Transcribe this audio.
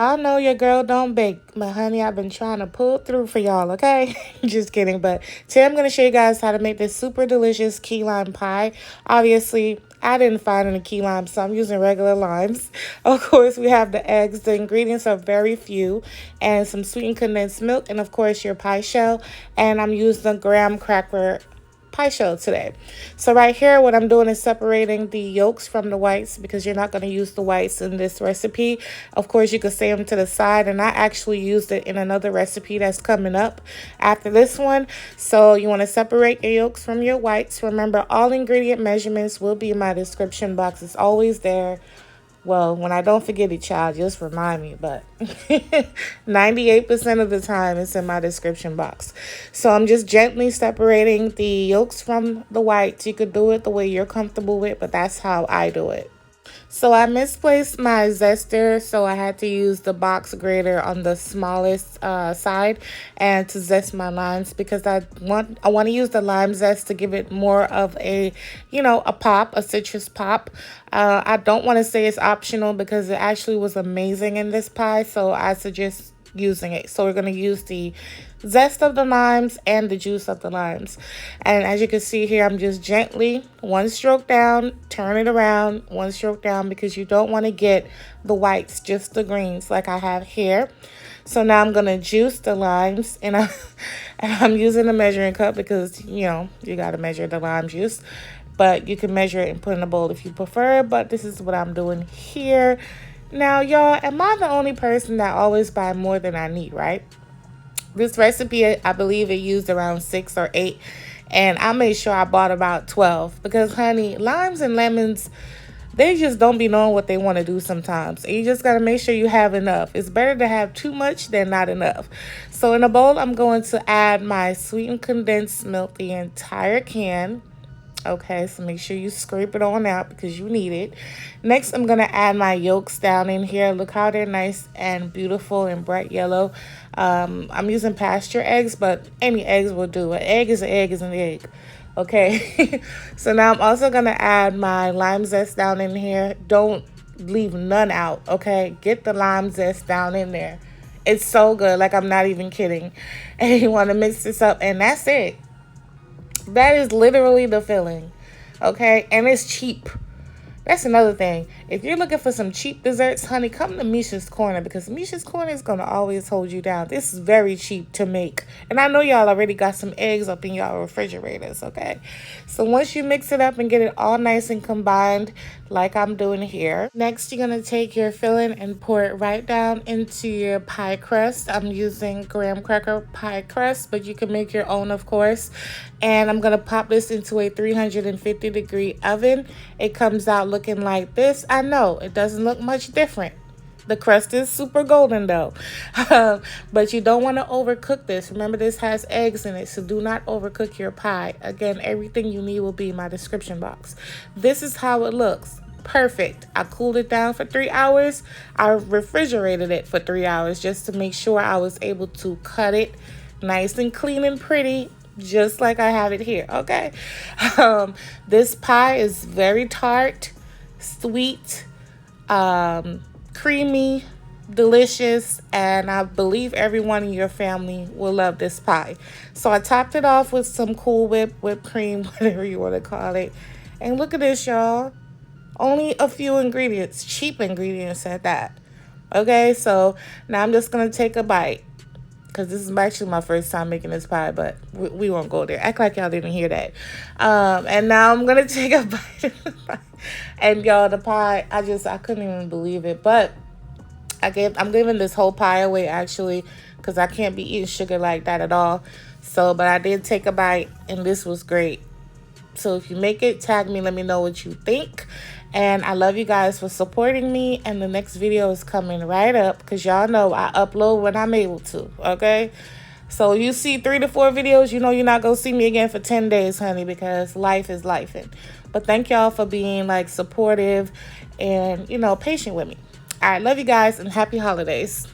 I know your girl don't bake, but honey, I've been trying to pull through for y'all, okay? Just kidding. But today I'm going to show you guys how to make this super delicious key lime pie. Obviously, I didn't find any key lime, so I'm using regular limes. Of course, we have the eggs. The ingredients are very few, and some sweetened condensed milk, and of course, your pie shell. And I'm using the graham cracker pie shell today. So right here, what I'm doing is separating the yolks from the whites because you're not going to use the whites in this recipe. Of course, you could save them to the side, and I actually used it in another recipe that's coming up after this one. So you want to separate your yolks from your whites. Remember, all ingredient measurements will be in my description box. It's always there. Well, when I don't forget it, child, just remind me. But 98% of the time, it's in my description box. So I'm just gently separating the yolks from the whites. You could do it the way you're comfortable with, but that's how I do it. So I misplaced my zester, so I had to use the box grater on the smallest side and to zest my limes because I want to use the lime zest to give it more of a, a pop, a citrus pop. I don't want to say it's optional because it actually was amazing in this pie, so I suggest using it. So we're going to use the zest of the limes and the juice of the limes, and as you can see here, I'm just gently one stroke down, turn it around, one stroke down, because you don't want to get the whites, just the greens like I have here. So now I'm gonna juice the limes, and I'm using a measuring cup because you got to measure the lime juice, but you can measure it and put in a bowl if you prefer, but this is what I'm doing here. Now, y'all, am I the only person that always buy more than I need, right? This recipe, I believe it used around 6 or 8, and I made sure I bought about 12 because, honey, limes and lemons, they just don't be knowing what they want to do sometimes. And you just got to make sure you have enough. It's better to have too much than not enough. So in a bowl, I'm going to add my sweetened condensed milk, the entire can. Okay, so make sure you scrape it on out because you need it. Next, I'm going to add my yolks down in here. Look how they're nice and beautiful and bright yellow. I'm using pasture eggs, but any eggs will do. An egg is an egg is an egg. Okay, so now I'm also going to add my lime zest down in here. Don't leave none out, okay? Get the lime zest down in there. It's so good, like I'm not even kidding. And you want to mix this up, and that's it. That is literally the filling, okay? And it's cheap. That's another thing. If you're looking for some cheap desserts, honey, come to Misha's Corner because Misha's Corner is going to always hold you down. This is very cheap to make. And I know y'all already got some eggs up in y'all refrigerators, okay? So once you mix it up and get it all nice and combined like I'm doing here, next you're going to take your filling and pour it right down into your pie crust. I'm using graham cracker pie crust, but you can make your own, of course. And I'm going to pop this into a 350-degree oven. It comes out looking like this. I know it doesn't look much different. The crust is super golden though. But you don't want to overcook this. Remember, this has eggs in it, so do not overcook your pie. Again, everything you need will be in my description box. This is how it looks. Perfect. I cooled it down for 3 hours. I refrigerated it for 3 hours just to make sure I was able to cut it nice and clean and pretty, just like I have it here, okay? This pie is very tart, sweet, creamy, delicious, and I believe everyone in your family will love this pie. So I topped it off with some Cool whipped cream, whatever you want to call it. And look at this, y'all. Only a few ingredients, cheap ingredients at that. Okay, so now I'm just going to take a bite, because this is actually my first time making this pie, but we won't go there. Act like y'all didn't hear that. And now I'm going to take a bite of the pie. And y'all, the pie, I couldn't even believe it. But I'm giving this whole pie away, actually, because I can't be eating sugar like that at all. So, but I did take a bite, and this was great. So if you make it, tag me, let me know what you think. And I love you guys for supporting me. And the next video is coming right up because y'all know I upload when I'm able to, okay? So you see 3 to 4 videos, you know you're not going to see me again for 10 days, honey, because life is lifing. But thank y'all for being, like, supportive and, patient with me. All right, love you guys and happy holidays.